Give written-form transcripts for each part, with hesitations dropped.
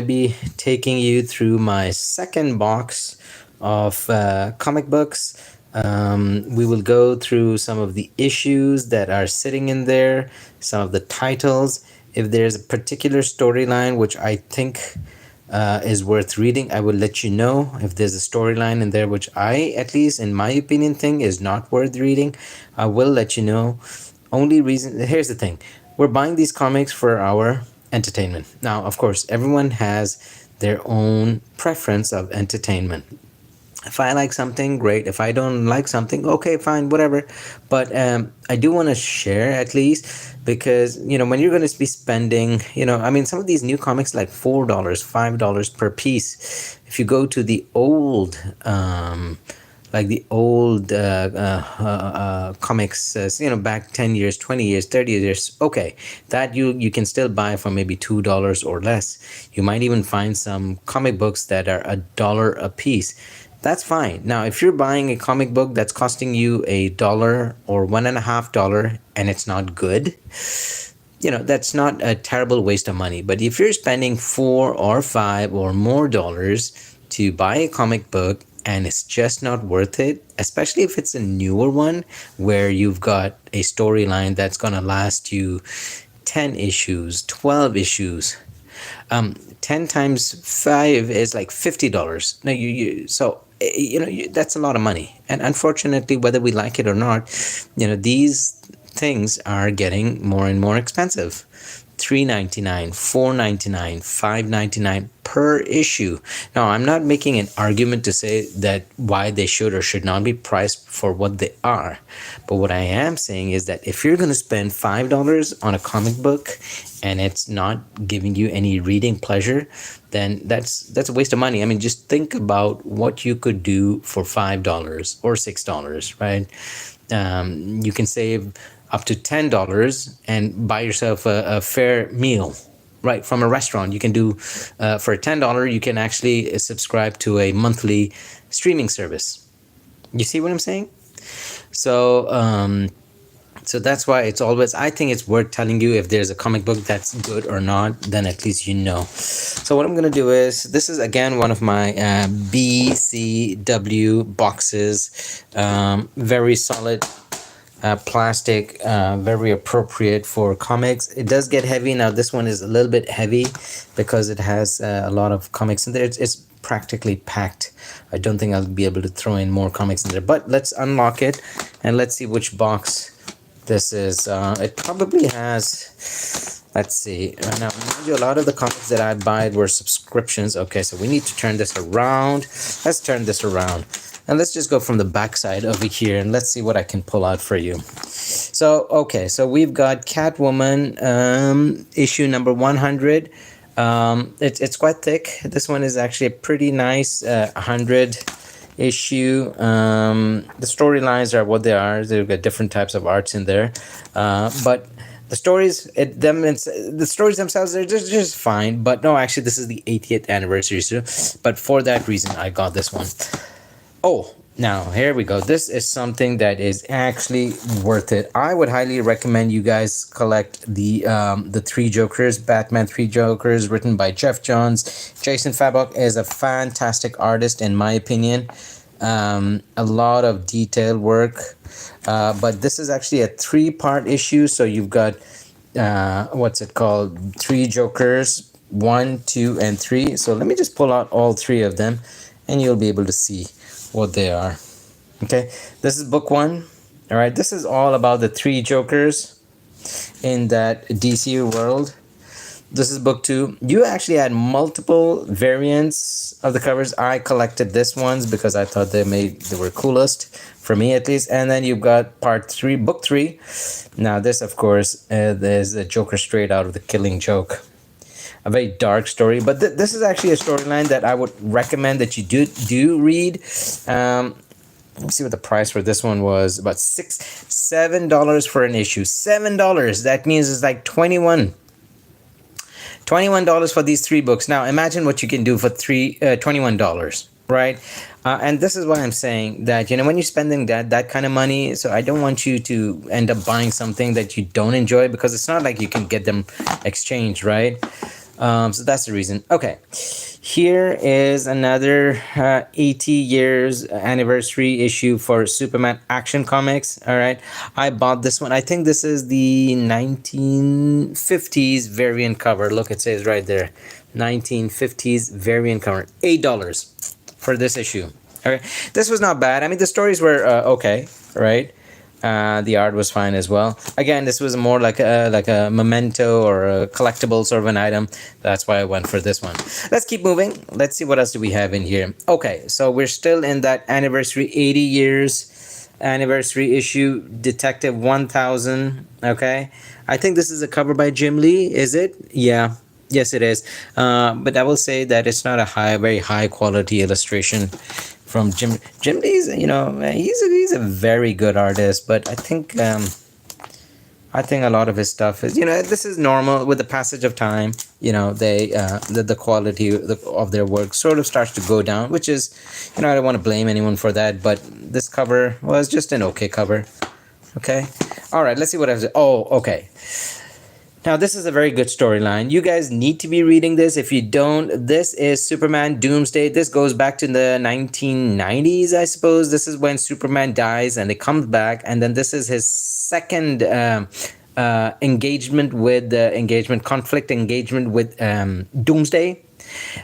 be taking you through my second box of comic books. We will go through some of the issues that are sitting in there, some of the titles. If there's a particular storyline which I think is worth reading, I will let you know. If there's a storyline in there which I, at least in my opinion, think is not worth reading, I will let you know. Only reason, here's the thing, we're buying these comics for our entertainment. Now, of course, everyone has their own preference of entertainment. If I like something, great. If I don't like something, okay, fine, whatever. But I do want to share at least, because when you're going to be spending, I mean, some of these new comics like $4, $5 per piece. If you go to the old like the old comics, back 10 years, 20 years, 30 years, okay, that you can still buy for maybe $2 or less. You might even find some comic books that are $1 a piece. That's fine. Now, if you're buying a comic book that's costing you $1 or $1.50 and it's not good, that's not a terrible waste of money. But if you're spending 4 or 5 or more dollars to buy a comic book and it's just not worth it, especially if it's a newer one where you've got a storyline that's going to last you 10 issues, 12 issues, 10 times 5 is like $50. Now that's a lot of money. And unfortunately, whether we like it or not, these things are getting more and more expensive. $3.99, $4.99, $5.99 per issue. Now, I'm not making an argument to say that why they should or should not be priced for what they are. But what I am saying is that if you're going to spend $5 on a comic book and it's not giving you any reading pleasure, then that's a waste of money. I mean, just think about what you could do for $5 or $6, right? You can save up to $10 and buy yourself a fair meal, right, from a restaurant. You can do for $10 you can actually subscribe to a monthly streaming service. You see what I'm saying? So that's why it's always, I think it's worth telling you if there's a comic book that's good or not, then at least you know. So what I'm going to do is, this is again one of my BCW boxes, very solid plastic, very appropriate for comics. It does get heavy. Now this one is a little bit heavy because it has a lot of comics in there. It's practically packed. I don't think I'll be able to throw in more comics in there, but let's unlock it and let's see which box this is. It probably has, let's see, now mind you, a lot of the comics that I buy were subscriptions. Okay, so we need to turn this around. Let's turn this around and let's just go from the back side over here and let's see what I can pull out for you. So okay, so we've got Catwoman, issue number 100. It's quite thick. This one is actually a pretty nice 100 issue. The storylines are what they are. They've got different types of arts in there, but the stories, the stories themselves, they're just fine. But no, actually, this is the 80th anniversary, so, but for that reason, I got this one. Oh, now here we go. This is something that is actually worth it. I would highly recommend you guys collect the Three Jokers, Batman Three Jokers, written by Jeff Johns. Jason Fabok is a fantastic artist, in my opinion. A lot of detailed work, but this is actually a 3-part issue. So you've got what's it called? Three Jokers, 1, 2, and 3. So let me just pull out all 3 of them, and you'll be able to see what they are. Okay, this is book 1. All right, this is all about the 3 Jokers in that DC world. This is book 2. You actually had multiple variants of the covers. I collected this ones because I thought they were coolest, for me at least. And then you've got part 3, book 3. Now this, of course, there's a Joker straight out of The Killing Joke. A very dark story, but this is actually a storyline that I would recommend that you do read. Let's see what the price for this one was. About $7 for an issue. $7. That means it's like $21 for these 3 books. Now imagine what you can do for $21, right? And this is why I'm saying that, when you're spending that kind of money, so I don't want you to end up buying something that you don't enjoy, because it's not like you can get them exchanged, right? So that's the reason. Okay, here is another 80 years anniversary issue for Superman Action Comics. All right, I bought this one. I think this is the 1950s variant cover. Look, it says right there, 1950s variant cover. $8 for this issue. Okay, this was not bad. I mean, the stories were okay, right? The art was fine as well. Again, this was more like a memento or a collectible sort of an item. That's why I went for this one. Let's keep moving. Let's see what else do we have in here. Okay, so we're still in that anniversary, 80 years anniversary issue, Detective 1000. Okay, I think this is a cover by Jim Lee. Is it? Yeah. Yes, it is. But I will say that it's not a very high quality illustration from Jim Lee's. You know, he's a very good artist, but I think a lot of his stuff is, this is normal with the passage of time. The quality of their work sort of starts to go down, which is, I don't want to blame anyone for that, but this cover was just an okay cover. Okay, all right, let's see what I have. Oh, okay. Now, this is a very good storyline. You guys need to be reading this. If you don't, this is Superman Doomsday. This goes back to the 1990s, I suppose. This is when Superman dies and it comes back. And then this is his second engagement with conflict engagement with Doomsday.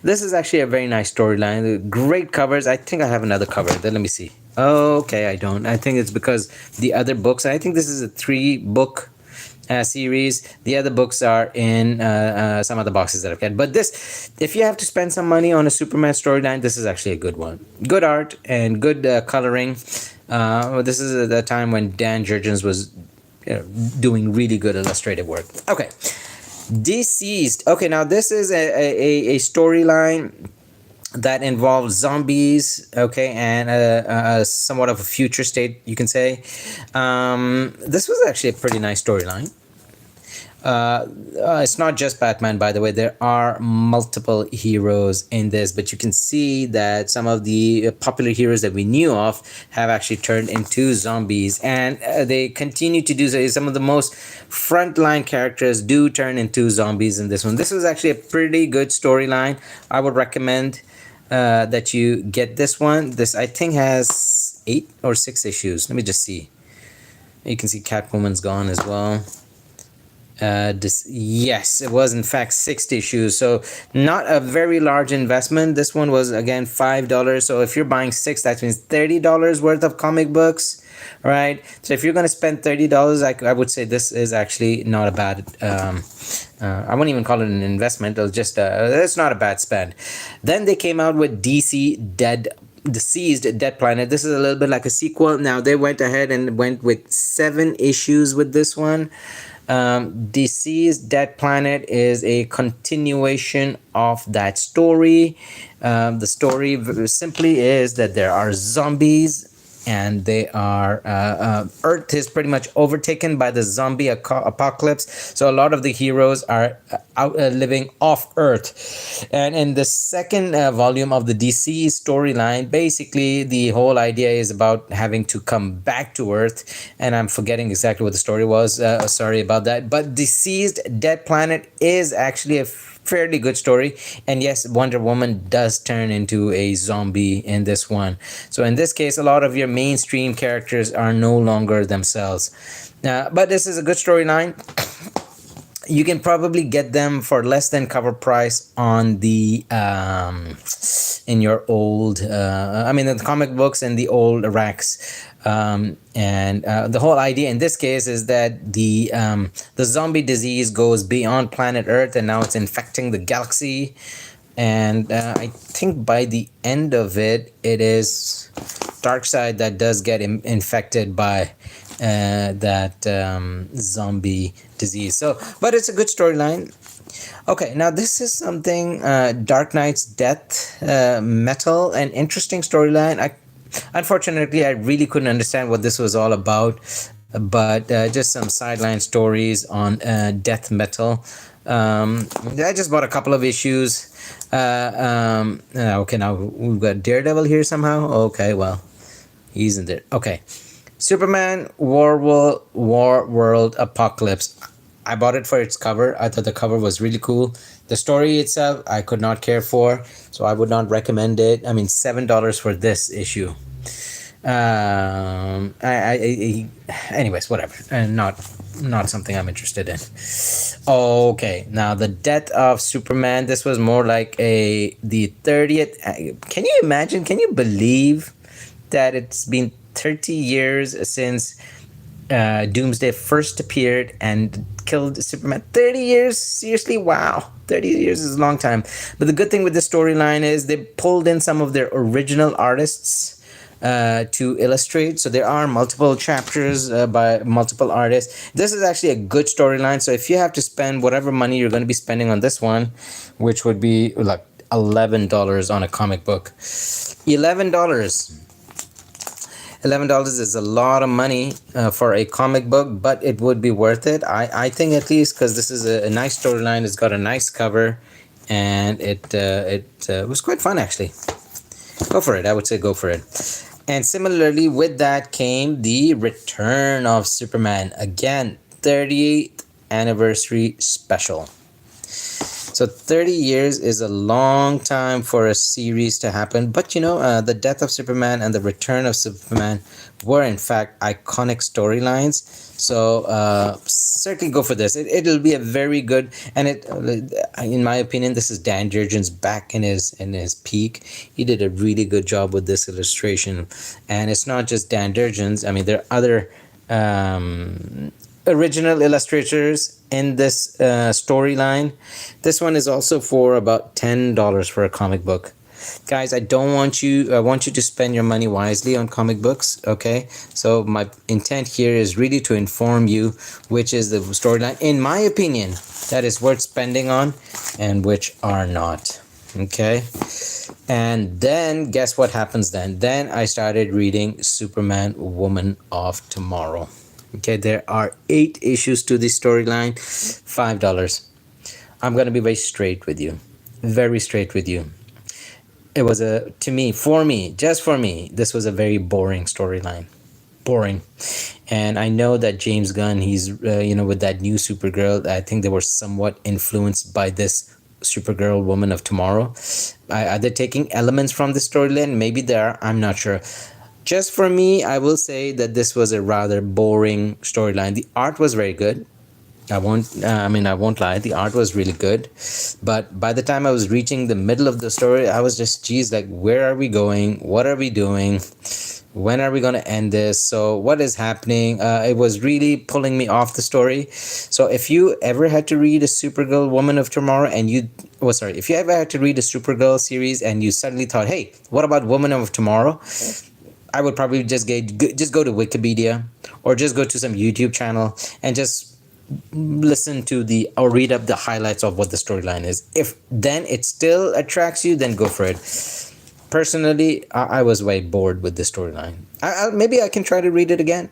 This is actually a very nice storyline. Great covers. I think I have another cover. Then let me see. Okay, I don't. I think it's because the other books. I think this is a 3-book series. The other books are in some other boxes that I've got. But this, if you have to spend some money on a Superman storyline, this is actually a good one. Good art and good coloring. This is the time when Dan Jurgens was doing really good illustrative work. Okay, Deceased. Okay, now this is a storyline that involves zombies, okay, and somewhat of a future state, you can say. This was actually a pretty nice storyline. It's not just Batman, by the way. There are multiple heroes in this, but you can see that some of the popular heroes that we knew of have actually turned into zombies, and they continue to do so. Some of the most frontline characters do turn into zombies in this one. This was actually a pretty good storyline. I would recommend that you get this one. This, I think, has 8 or 6 issues. Let me just see. You can see Catwoman's gone as well. Yes, it was in fact 60 issues, so not a very large investment. This one was again $5, so if you're buying 6, that means $30 worth of comic books, right? So if you're going to spend $30, I would say this is actually not a bad I wouldn't even call it an investment. It's not a bad spend. Then they came out with Deceased Dead Planet. This is a little bit like a sequel. Now they went ahead and went with 7 issues with this one. Deceased Dead Planet is a continuation of that story. The story simply is that there are zombies, and they are Earth is pretty much overtaken by the zombie apocalypse, so a lot of the heroes are out living off Earth. And in the second volume of the DC storyline, basically the whole idea is about having to come back to Earth, and I'm forgetting exactly what the story was. Sorry about that. But Deceased Dead Planet is actually a fairly good story, and yes, Wonder Woman does turn into a zombie in this one. So in this case, a lot of your mainstream characters are no longer themselves. But this is a good storyline. You can probably get them for less than cover price on the in your old in the comic books and the old racks. And the whole idea in this case is that the zombie disease goes beyond planet Earth, and now it's infecting the galaxy. And I think by the end of it, it is Darkseid that does get infected by that zombie disease. So, but it's a good storyline. Okay, now this is something Dark Knight's Death Metal, an interesting storyline. Unfortunately, I really couldn't understand what this was all about, but just some sideline stories on death metal. I just bought a couple of issues. Okay, now we've got Daredevil here somehow. Okay, well, he's in there. Okay, Superman War World Apocalypse. I bought it for its cover. I thought the cover was really cool. The story itself, I could not care for, so I would not recommend it. I mean, $7 for this issue. Anyways, whatever, and not something I'm interested in. Okay, now the death of Superman. This was more like the 30th. Can you imagine? Can you believe that it's been 30 years since Doomsday first appeared and killed Superman? 30 years? Seriously? Wow. 30 years is a long time. But the good thing with the storyline is they pulled in some of their original artists to illustrate. So there are multiple chapters by multiple artists. This is actually a good storyline. So if you have to spend whatever money you're going to be spending on this one, which would be like $11 on a comic book, $11. $11 is a lot of money for a comic book, but it would be worth it. I think, at least, because this is a nice storyline. It's got a nice cover, and it was quite fun, actually. Go for it. I would say go for it. And similarly, with that came the Return of Superman. Again, 30th anniversary special. So 30 years is a long time for a series to happen. But the death of Superman and the return of Superman were in fact iconic storylines. So certainly go for this. It'll be a very good, and in my opinion, this is Dan Jurgens back in his peak. He did a really good job with this illustration. And it's not just Dan Jurgens. I mean, there are other original illustrators in this storyline. This one is also for about $10 for a comic book. Guys, I want you to spend your money wisely on comic books, okay? So my intent here is really to inform you which is the storyline, in my opinion, that is worth spending on and which are not, okay? And then guess what happens then? Then I started reading Superman Woman of Tomorrow. Okay, there are 8 issues to this storyline, $5. I'm going to be very straight with you. Very straight with you. It was just for me, this was a very boring storyline. Boring. And I know that James Gunn, he's, with that new Supergirl, I think they were somewhat influenced by this Supergirl Woman of Tomorrow. Are they taking elements from the storyline? Maybe they are. I'm not sure. Just for me, I will say that this was a rather boring storyline. The art was very good. I won't lie. The art was really good. But by the time I was reaching the middle of the story, I was just, geez, like, where are we going? What are we doing? When are we going to end this? So what is happening? It was really pulling me off the story. So if you ever had to read a Supergirl Woman of Tomorrow and if you ever had to read a Supergirl series and you suddenly thought, hey, what about Woman of Tomorrow? I would probably just go to Wikipedia or just go to some YouTube channel and just listen to or read up the highlights of what the storyline is. If then it still attracts you, then go for it. Personally, I was way bored with the storyline. Maybe I can try to read it again.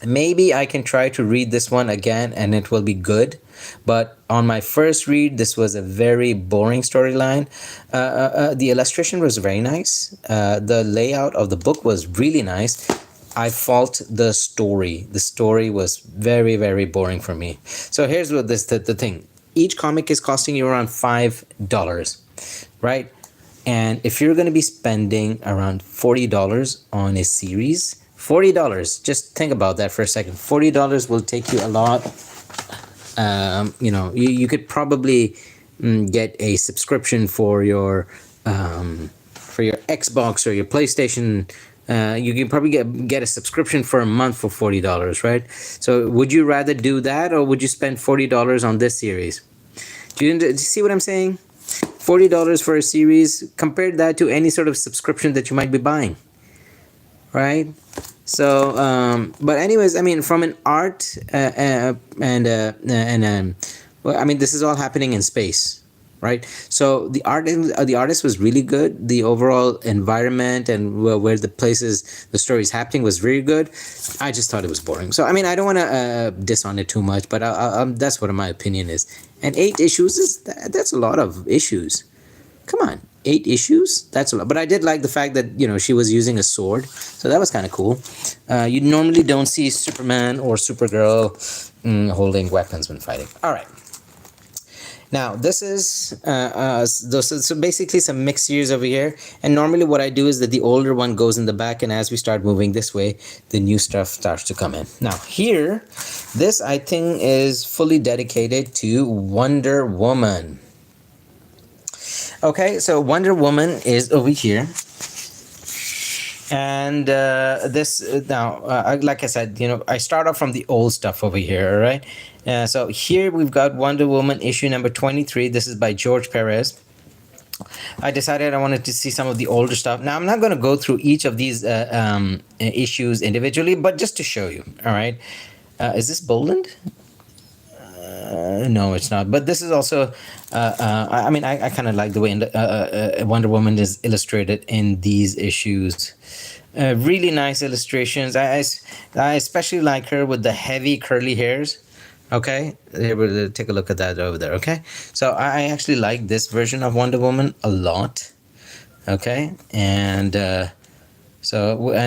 Maybe I can try to read this one again and it will be good. But on my first read, this was a very boring storyline. The illustration was very nice. The layout of the book was really nice. I fault the story. The story was very, very boring for me. So here's what the thing. Each comic is costing you around $5, right? And if you're going to be spending around $40 on a series, $40, just think about that for a second. $40 will take you a lot. You could probably get a subscription for your Xbox or your PlayStation. You can probably get a subscription for a month for $40, right? So would you rather do that, or would you spend $40 on this series? Do you see what I'm saying? $40 for a series, compare that to any sort of subscription that you might be buying, right? So but anyways, I mean, from an art this is all happening in space, right? So the artist was really good. The overall environment and where the places the story is happening was very good. I just thought it was boring. So I mean, I don't want to diss on it too much, but that's what my opinion is. And 8 issues that's a lot of issues. Come on, 8 issues? That's a lot. But I did like the fact that, she was using a sword. So that was kind of cool. You normally don't see Superman or Supergirl holding weapons when fighting. All right. Now this is so basically some mixed series over here. And normally what I do is that the older one goes in the back, and as we start moving this way, the new stuff starts to come in. Now here, this I think is fully dedicated to Wonder Woman. Okay, so Wonder Woman is over here. And this now like I said, I start off from the old stuff over here. All right, so here we've got Wonder Woman issue number 23. This is by George Perez. I decided I wanted to see some of the older stuff. Now I'm not going to go through each of these issues individually, but just to show you. All right, is this boldened? No, it's not. But this is also, I mean, I kind of like the way Wonder Woman is illustrated in these issues. Really nice illustrations. I especially like her with the heavy curly hairs. Okay, take a look at that over there. Okay, so I actually like this version of Wonder Woman a lot. Okay, and and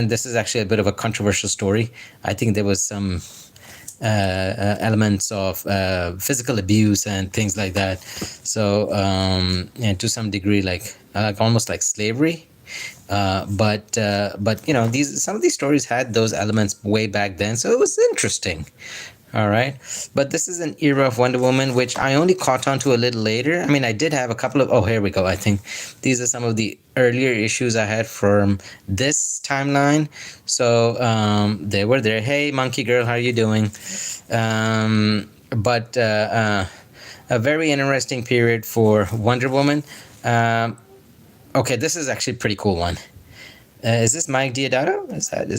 this is actually a bit of a controversial story. I think there was some elements of physical abuse and things like that. So and to some degree, like almost like slavery. But these some of these stories had those elements way back then, so it was interesting. All right, but this is an era of Wonder Woman which I only caught on to a little later. I mean, I did have a couple of, oh, here we go. I think these are some of the earlier issues I had from this timeline. So they were there. Hey, Monkey Girl, how are you doing? But a very interesting period for Wonder Woman. Okay, this is actually a pretty cool one. Is this Mike Diodato? Is that?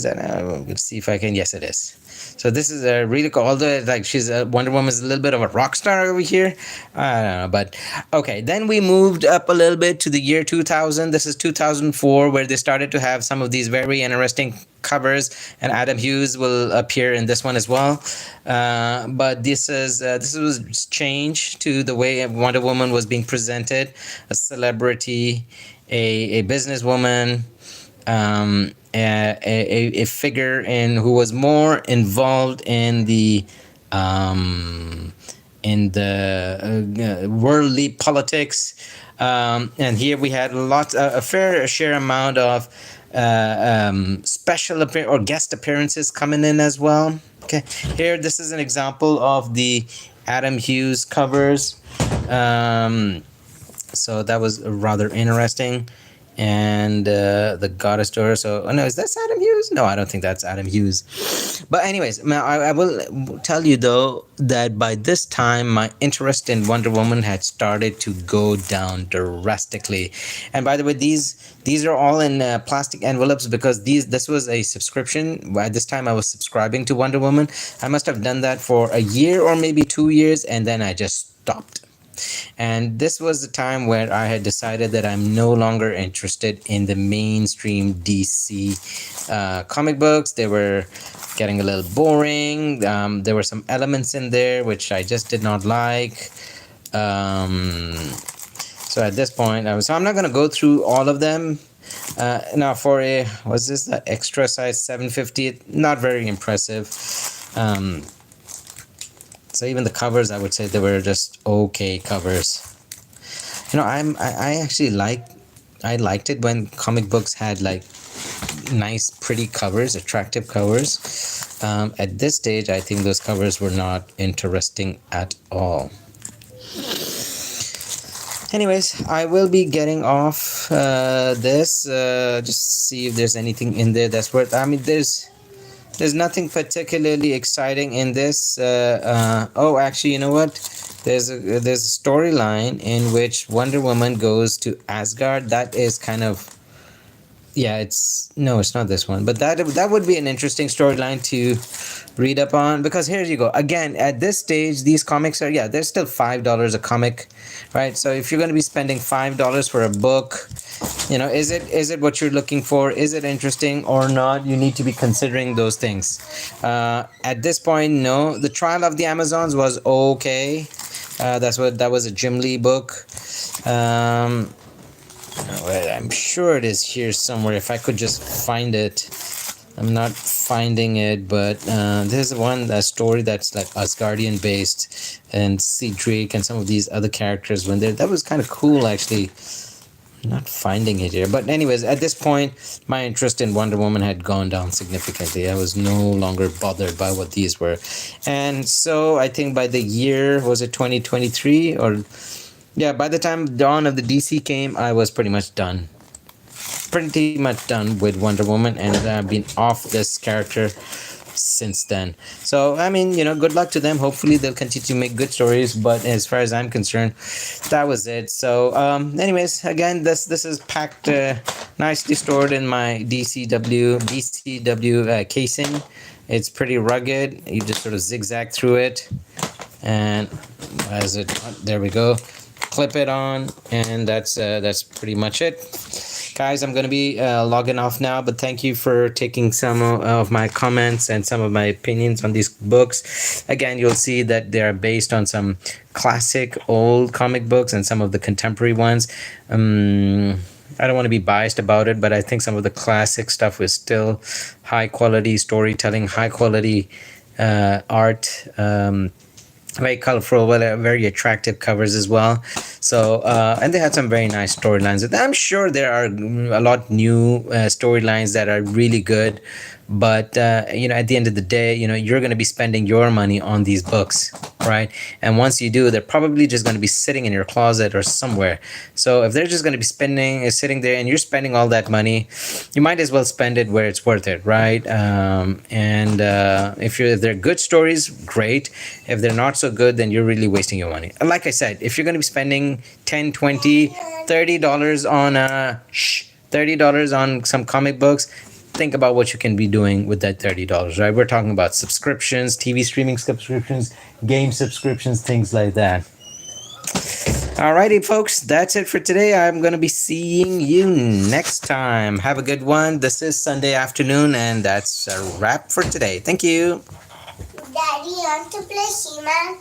Let's see if I can. Yes, it is. So this is a really cool. Although like she's Wonder Woman is a little bit of a rock star over here. I don't know, but okay. Then we moved up a little bit to the year 2000. This is 2004, where they started to have some of these very interesting covers, and Adam Hughes will appear in this one as well. But this was change to the way Wonder Woman was being presented: a celebrity, a businesswoman. A figure who was more involved in the worldly politics, and here we had a fair share amount of special or guest appearances coming in as well. Okay, here this is an example of the Adam Hughes covers. So that was rather interesting. And the Goddess Daughter. So, oh no, is that Adam Hughes? No, I don't think that's Adam Hughes. But anyways, I will tell you though that by this time my interest in Wonder Woman had started to go down drastically. And by the way, these are all in plastic envelopes because this was a subscription. By this time I was subscribing to Wonder Woman. I must have done that for a year or maybe 2 years, and then I just stopped. And this was the time where I had decided that I'm no longer interested in the mainstream DC comic books. They were getting a little boring. There were some elements in there which I just did not like. So at this point, I'm not going to go through all of them. Now for was this the extra size 750? Not very impressive. So even the covers, I would say they were just okay covers. I actually liked it when comic books had like nice, pretty covers, attractive covers. At this stage, I think those covers were not interesting at all. Anyways, I will be getting off this. Just see if there's anything in there that's worth. I mean, there's nothing particularly exciting in this. Oh, actually, you know what? There's a storyline in which Wonder Woman goes to Asgard. That is kind of, yeah. It's not this one, but that would be an interesting storyline to read up on, because here you go again. At this stage, these comics are they're still $5 a comic, right? So if you're going to be spending $5 for a book, is it what you're looking for? Is it interesting or not? You need to be considering those things. At this point, no. The Trial of the Amazons was okay. That was a Jim Lee book. I'm sure it is here somewhere. If I could just find it. I'm not finding it, but there's one story that's like Asgardian based, and see Drake and some of these other characters when they that was kind of cool actually. Not finding it here, but anyways, at this point my interest in Wonder Woman had gone down significantly. I was no longer bothered by what these were, and so I think by the year, was it 2023, or yeah, by the time dawn of the DC came, I was pretty much done with Wonder Woman, and I've been off this character since then. So I mean, good luck to them. Hopefully they'll continue to make good stories, but as far as I'm concerned, that was it. So anyways, again, this is packed nicely stored in my DCW casing. It's pretty rugged. You just sort of zigzag through it, and as it, there we go, clip it on, and that's pretty much it. Guys, I'm going to be logging off now, but thank you for taking some of my comments and some of my opinions on these books. Again, you'll see that they are based on some classic old comic books and some of the contemporary ones. I don't want to be biased about it, but I think some of the classic stuff was still high quality storytelling, high quality art. Very colorful, but very attractive covers as well. So and they had some very nice storylines. I'm sure there are a lot new storylines that are really good, but at the end of the day, you're going to be spending your money on these books, right? And once you do, they're probably just going to be sitting in your closet or somewhere. So if they're just going to be sitting there, and you're spending all that money, you might as well spend it where it's worth it, right? And if they're good stories, great. If they're not so good, then you're really wasting your money. Like I said, if you're going to be spending 10, 20, $30 on $30 on some comic books, think about what you can be doing with that $30, right? We're talking about subscriptions, TV streaming subscriptions, game subscriptions, things like that. Alrighty, folks, that's it for today. I'm going to be seeing you next time. Have a good one. This is Sunday afternoon, and that's a wrap for today. Thank you. Daddy, you want to play She-Man?